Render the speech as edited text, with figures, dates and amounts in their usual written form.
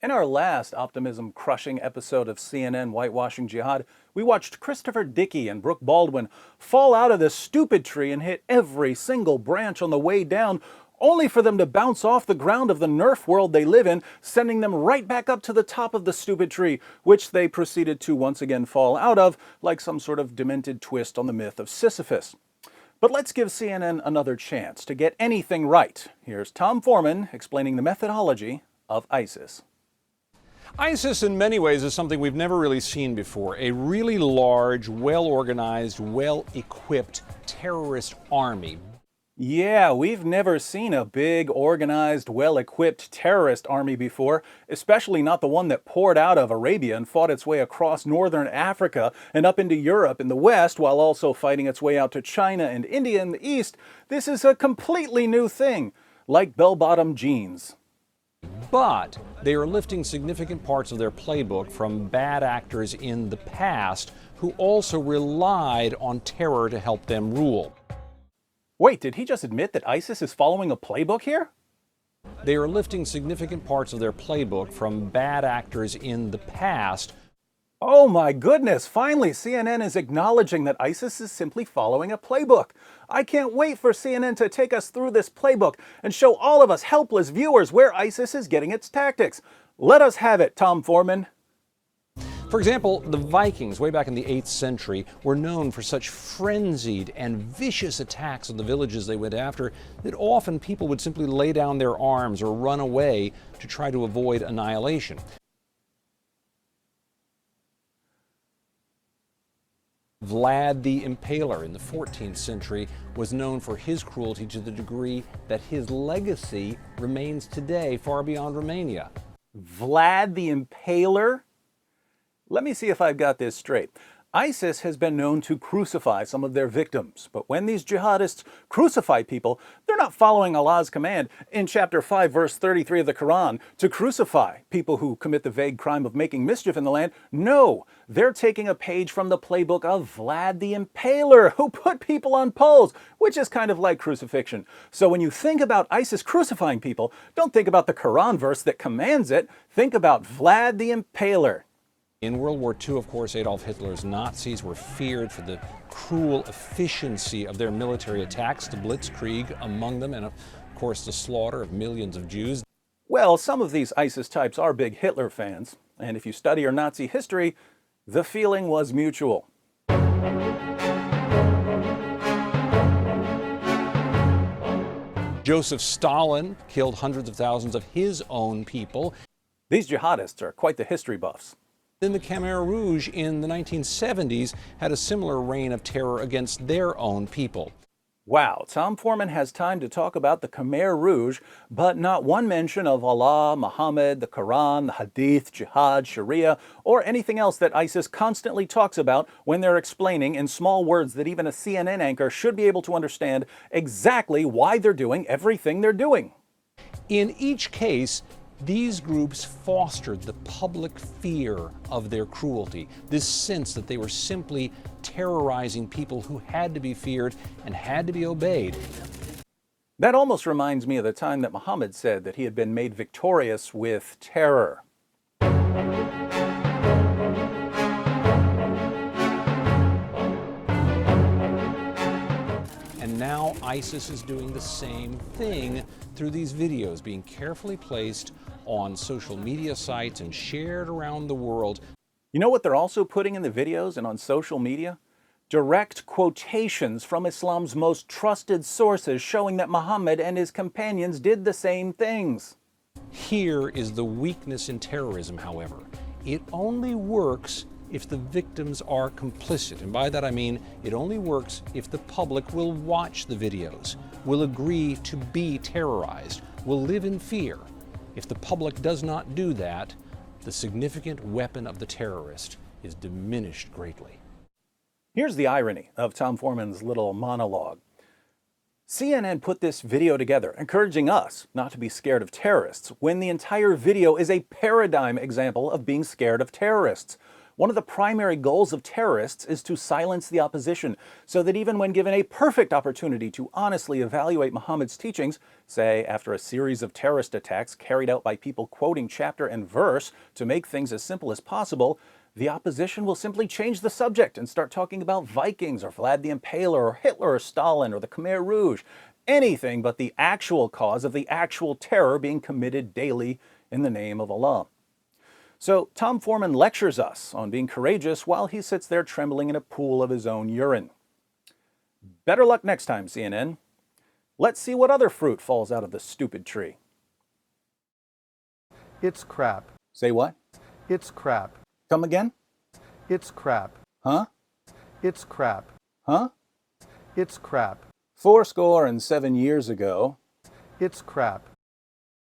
In our last optimism-crushing episode of CNN Whitewashing Jihad, we watched Christopher Dickey and Brooke Baldwin fall out of this stupid tree and hit every single branch on the way down, only for them to bounce off the ground of the Nerf world they live in, sending them right back up to the top of the stupid tree, which they proceeded to once again fall out of, like some sort of demented twist on the myth of Sisyphus. But let's give CNN another chance to get anything right. Here's Tom Foreman explaining the methodology of ISIS. ISIS in many ways is something we've never really seen before. A really large, well-organized, well-equipped terrorist army. Yeah, we've never seen a big, organized, well-equipped terrorist army before, especially not the one that poured out of Arabia and fought its way across northern Africa and up into Europe in the west, while also fighting its way out to China and India in the east. This is a completely new thing, like bell-bottom jeans. But they are lifting significant parts of their playbook from bad actors in the past who also relied on terror to help them rule. Wait, did he just admit that ISIS is following a playbook here? They are lifting significant parts of their playbook from bad actors in the past. Oh my goodness, finally CNN is acknowledging that ISIS is simply following a playbook. I can't wait for CNN to take us through this playbook and show all of us helpless viewers where ISIS is getting its tactics. Let us have it, Tom Foreman. For example, the Vikings, way back in the 8th century, were known for such frenzied and vicious attacks on the villages they went after that often people would simply lay down their arms or run away to try to avoid annihilation. Vlad the Impaler in the 14th century was known for his cruelty to the degree that his legacy remains today far beyond Romania. Vlad the Impaler? Let me see if I've got this straight. ISIS has been known to crucify some of their victims, but when these jihadists crucify people, they're not following Allah's command in chapter 5, verse 33 of the Quran to crucify people who commit the vague crime of making mischief in the land. No, they're taking a page from the playbook of Vlad the Impaler, who put people on poles, which is kind of like crucifixion. So when you think about ISIS crucifying people, don't think about the Quran verse that commands it. Think about Vlad the Impaler. In World War II, of course, Adolf Hitler's Nazis were feared for the cruel efficiency of their military attacks, the Blitzkrieg among them, and of course the slaughter of millions of Jews. Well, some of these ISIS types are big Hitler fans, and if you study your Nazi history, the feeling was mutual. Joseph Stalin killed hundreds of thousands of his own people. These jihadists are quite the history buffs. Then the Khmer Rouge in the 1970s had a similar reign of terror against their own people. Wow, Tom Foreman has time to talk about the Khmer Rouge, but not one mention of Allah, Muhammad, the Quran, the Hadith, Jihad, Sharia, or anything else that ISIS constantly talks about when they're explaining in small words that even a CNN anchor should be able to understand exactly why they're doing everything they're doing. In each case, these groups fostered the public fear of their cruelty, this sense that they were simply terrorizing people who had to be feared and had to be obeyed. That almost reminds me of the time that Muhammad said that he had been made victorious with terror. And now ISIS is doing the same thing through these videos being carefully placed on social media sites and shared around the world. You know what they're also putting in the videos and on social media? Direct quotations from Islam's most trusted sources showing that Muhammad and his companions did the same things. Here is the weakness in terrorism, however. It only works if the victims are complicit. And by that I mean it only works if the public will watch the videos, will agree to be terrorized, will live in fear. If the public does not do that, the significant weapon of the terrorist is diminished greatly. Here's the irony of Tom Foreman's little monologue. CNN put this video together, encouraging us not to be scared of terrorists, when the entire video is a paradigm example of being scared of terrorists. One of the primary goals of terrorists is to silence the opposition, so that even when given a perfect opportunity to honestly evaluate Muhammad's teachings, say after a series of terrorist attacks carried out by people quoting chapter and verse to make things as simple as possible, the opposition will simply change the subject and start talking about Vikings or Vlad the Impaler or Hitler or Stalin or the Khmer Rouge, anything but the actual cause of the actual terror being committed daily in the name of Allah. So Tom Foreman lectures us on being courageous while he sits there trembling in a pool of his own urine. Better luck next time, CNN. Let's see what other fruit falls out of the stupid tree. It's crap. Say what? It's crap. Come again? It's crap. Huh? It's crap. Huh? It's crap. 70 years ago. It's crap.